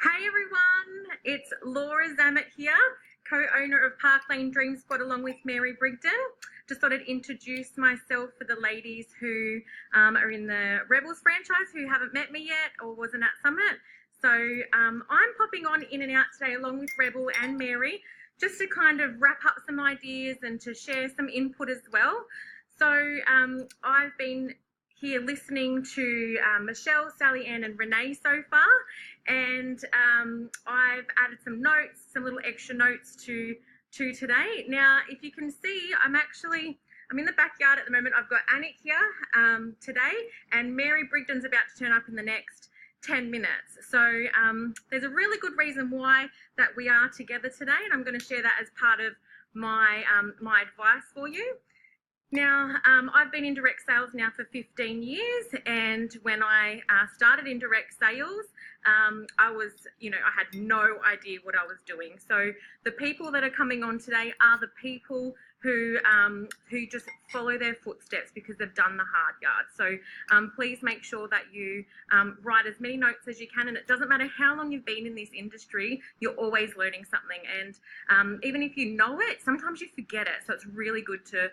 Hey everyone, it's Laura Zammit here, co-owner of Park Lane Dream Squad along with Mary Brigden. Just thought I'd introduce myself for the ladies who are in the Rebels franchise who haven't met me yet or wasn't at Summit. So I'm popping on in and out today along with Rebel and Mary just to kind of wrap up some ideas and to share some input as well. So I've been here listening to Michelle, Sally Ann and Renee so far, and I've added some notes, some little extra notes to today. Now, if you can see, I'm in the backyard at the moment. I've got Anik here today, and Mary Brigden's about to turn up in the next 10 minutes. So there's a really good reason why that we are together today, and I'm going to share that as part of my my advice for you. Now, I've been in direct sales now for 15 years, and when I started in direct sales, I had no idea what I was doing. So the people that are coming on today are the people who just follow their footsteps because they've done the hard yards. So please make sure that you write as many notes as you can, and it doesn't matter how long you've been in this industry, you're always learning something. And even if you know it, sometimes you forget it. So it's really good to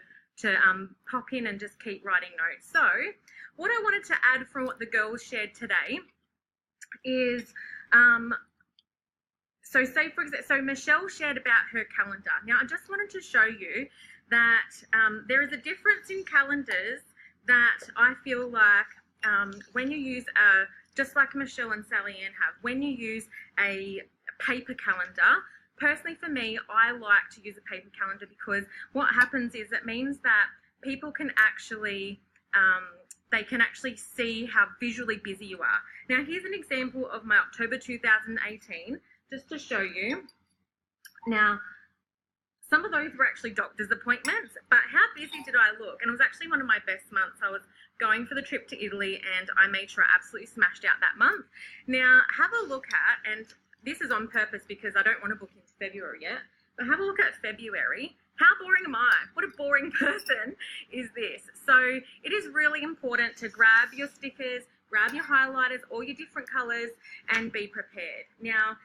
pop in and just keep writing notes. So what I wanted to add from what the girls shared today is, so Michelle shared about her calendar. Now I just wanted to show you that there is a difference in calendars that I feel like when you use just like Michelle and Sally Ann have, when you use a paper calendar. Personally, for me, I like to use a paper calendar because what happens is it means that people can actually see how visually busy you are. Now, here's an example of my October 2018, just to show you. Now, some of those were actually doctor's appointments, but how busy did I look? And it was actually one of my best months. I was going for the trip to Italy, and I made sure I absolutely smashed out that month. Now, have a look at, and this is on purpose because I don't want to book into February yet, but have a look at February. How boring am I? What a boring person is this? So it is really important to grab your stickers, grab your highlighters, all your different colors, and be prepared. Now,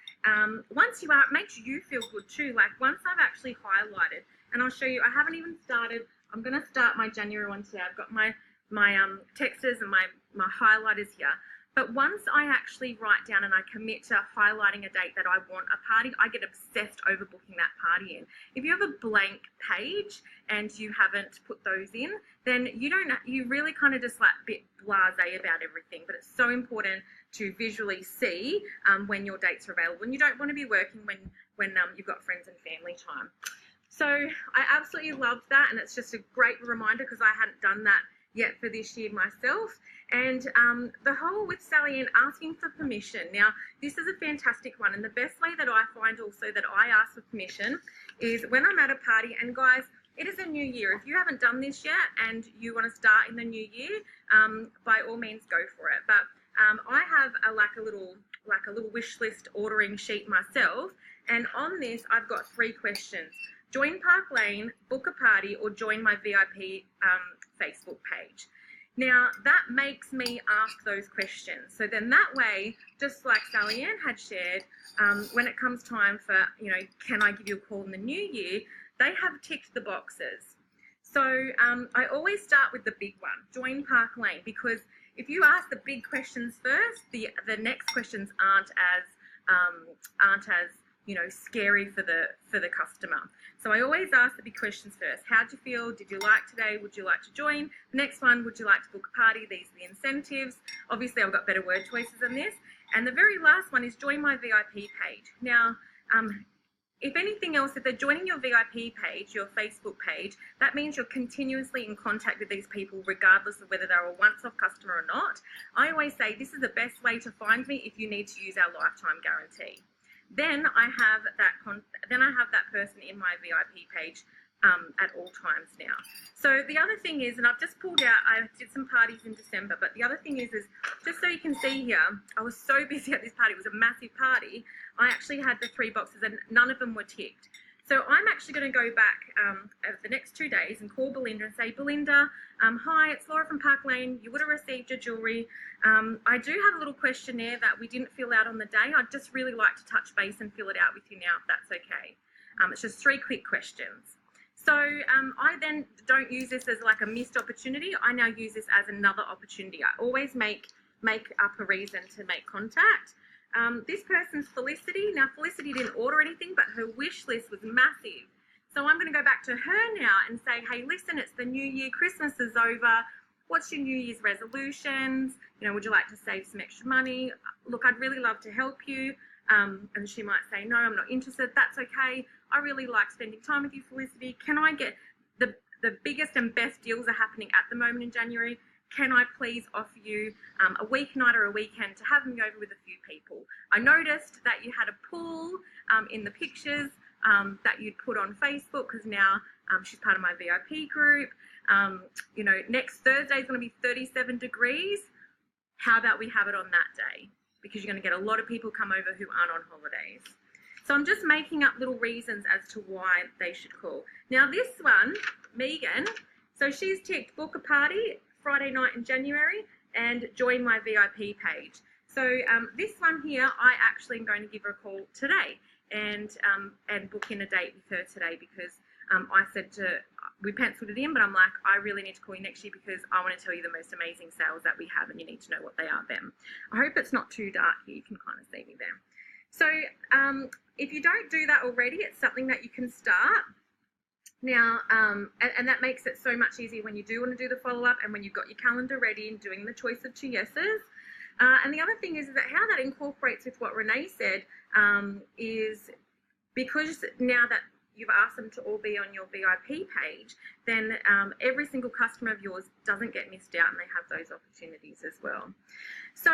once you are, it makes you feel good too. Like once I've actually highlighted, and I'll show you, I haven't even started, I'm going to start my January one today. I've got my texters and my highlighters here. But once I actually write down and I commit to highlighting a date that I want a party, I get obsessed over booking that party in. If you have a blank page and you haven't put those in, then you really kind of just like a bit blasé about everything. But it's so important to visually see when your dates are available. And you don't want to be working when you've got friends and family time. So I absolutely loved that, and it's just a great reminder because I hadn't done that yet for this year myself. And the whole with Sally Ann asking for permission. Now, this is a fantastic one, and the best way that I find also that I ask for permission is when I'm at a party, and guys, it is a new year. If you haven't done this yet and you want to start in the new year, by all means go for it. But I have a little wish list ordering sheet myself, and on this I've got 3 questions. Join Park Lane, book a party, or join my VIP Facebook page. Now, that makes me ask those questions. So then that way, just like Sally Ann had shared, when it comes time for, can I give you a call in the new year, they have ticked the boxes. So I always start with the big one, join Park Lane, because if you ask the big questions first, the next questions aren't as scary for the customer. So I always ask the big questions first. How'd you feel? Did you like today? Would you like to join? The next one, would you like to book a party? These are the incentives. Obviously, I've got better word choices than this. And the very last one is join my VIP page. Now, if anything else, if they're joining your VIP page, your Facebook page, that means you're continuously in contact with these people regardless of whether they're a once-off customer or not. I always say this is the best way to find me if you need to use our lifetime guarantee. Then I have that person in my VIP page at all times now. So the other thing is, and I've just pulled out, I did some parties in December, but the other thing is just so you can see here, I was so busy at this party. It was a massive party. I actually had the 3 boxes and none of them were ticked. So I'm actually going to go back over the next 2 days and call Belinda and say, Belinda, hi, it's Laura from Park Lane. You would have received your jewellery. I do have a little questionnaire that we didn't fill out on the day. I'd just really like to touch base and fill it out with you now, if that's okay. It's just 3 quick questions. So I then don't use this as like a missed opportunity. I now use this as another opportunity. I always make up a reason to make contact. This person's Felicity. Now, Felicity didn't order anything, but her wish list was massive. So I'm going to go back to her now and say, hey, listen, it's the new year. Christmas is over. What's your New Year's resolutions? You know, would you like to save some extra money? Look, I'd really love to help you. And she might say, no, I'm not interested. That's okay. I really like spending time with you, Felicity. Can I get the biggest and best deals are happening at the moment in January? Can I please offer you a weeknight or a weekend to have me over with a few people? I noticed that you had a pool in the pictures that you'd put on Facebook, because now she's part of my VIP group. You know, next Thursday is going to be 37 degrees. How about we have it on that day? Because you're going to get a lot of people come over who aren't on holidays. So I'm just making up little reasons as to why they should call. Now this one, Megan, so she's ticked book a party Friday night in January and join my VIP page. So this one here, I actually am going to give her a call today and book in a date with her today, because I said we penciled it in, but I'm like, I really need to call you next year because I want to tell you the most amazing sales that we have and you need to know what they are then. I hope it's not too dark here. You can kind of see me there. So if you don't do that already, it's something that you can start. Now, and that makes it so much easier when you do want to do the follow-up and when you've got your calendar ready and doing the choice of 2 yeses. And the other thing is that how that incorporates with what Renee said is because now that you've asked them to all be on your VIP page, then every single customer of yours doesn't get missed out and they have those opportunities as well. So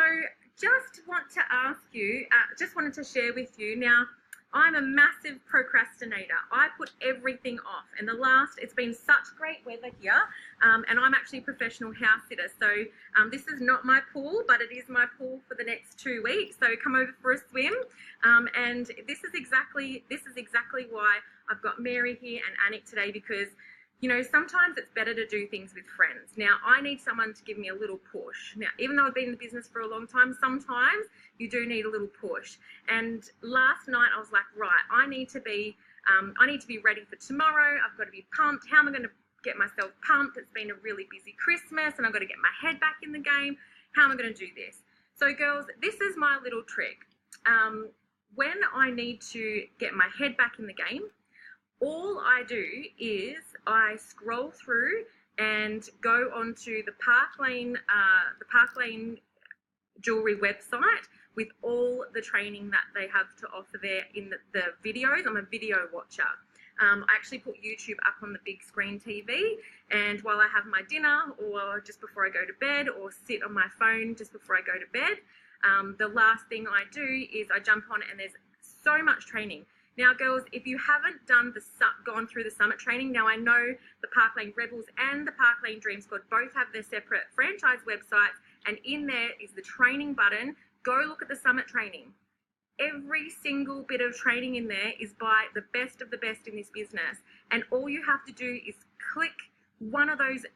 just want to ask you, just wanted to share with you now, I'm a massive procrastinator. I put everything off. And it's been such great weather here. And I'm actually a professional house sitter. So this is not my pool, but it is my pool for the next 2 weeks. So come over for a swim. And this is exactly why I've got Mary here and Anik today, because you know, sometimes it's better to do things with friends. Now, I need someone to give me a little push. Now, even though I've been in the business for a long time, sometimes you do need a little push. And last night I was like, right, I need to be ready for tomorrow. I've got to be pumped. How am I going to get myself pumped? It's been a really busy Christmas and I've got to get my head back in the game. How am I going to do this? So girls, this is my little trick. When I need to get my head back in the game, all I do is I scroll through and go onto the Park Lane jewelry website with all the training that they have to offer there in the videos. I'm a video watcher. I actually put YouTube up on the big screen TV, and while I have my dinner or just before I go to bed, or sit on my phone just before I go to bed, the last thing I do is I jump on, and there's so much training. Now, girls, if you haven't gone through the summit training, now I know the Park Lane Rebels and the Park Lane Dream Squad both have their separate franchise websites, and in there is the training button. Go look at the summit training. Every single bit of training in there is by the best of the best in this business, and all you have to do is click one of those.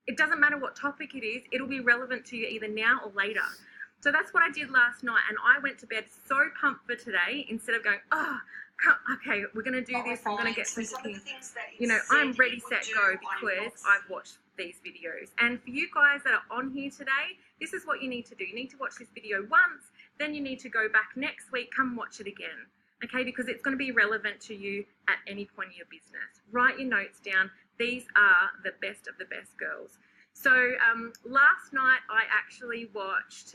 It doesn't matter what topic it is, it'll be relevant to you either now or later. So that's what I did last night, and I went to bed so pumped for today, instead of going, oh, okay, we're going to do this, I'm going to get some things. You know, I'm ready, set, go, because I've watched these videos. And for you guys that are on here today, this is what you need to do. You need to watch this video once, then you need to go back next week, come watch it again, okay, because it's going to be relevant to you at any point in your business. Write your notes down. These are the best of the best girls. So last night I actually watched,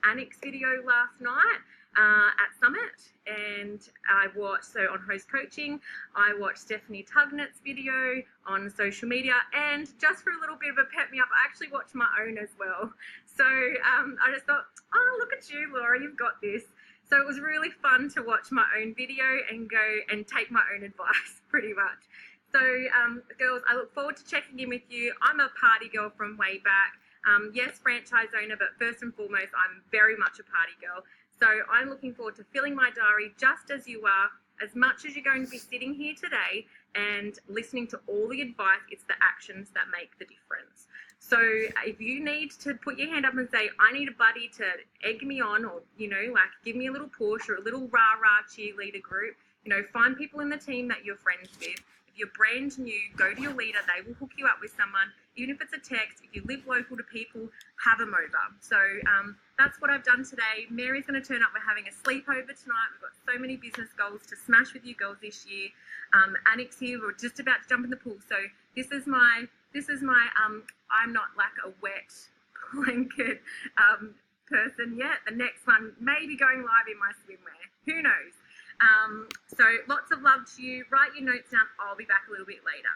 Anik's video last night at Summit, and I watched, so on Host Coaching, I watched Stephanie Tugnet's video on social media, and just for a little bit of a pep me up, I actually watched my own as well. So I just thought, oh, look at you, Laura, you've got this. So it was really fun to watch my own video and go and take my own advice, pretty much. So, girls, I look forward to checking in with you. I'm a party girl from way back. Yes, franchise owner, but first and foremost, I'm very much a party girl. So I'm looking forward to filling my diary just as you are as much as you're going to be sitting here today and listening to all the advice, it's the actions that make the difference. So if you need to put your hand up and say, I need a buddy to egg me on, or, you know, like give me a little push or a little rah-rah cheerleader group, you know, find people in the team that you're friends with. If you're brand new, go to your leader. They will hook you up with someone. Even if it's a text, if you live local to people, have them over. So that's what I've done today. Mary's going to turn up. We're having a sleepover tonight. We've got so many business goals to smash with you girls this year. Annick's here. We're just about to jump in the pool. So this is my I'm not like a wet blanket person yet. The next one may be going live in my swimwear. Who knows? So lots of love to you. Write your notes down. I'll be back a little bit later.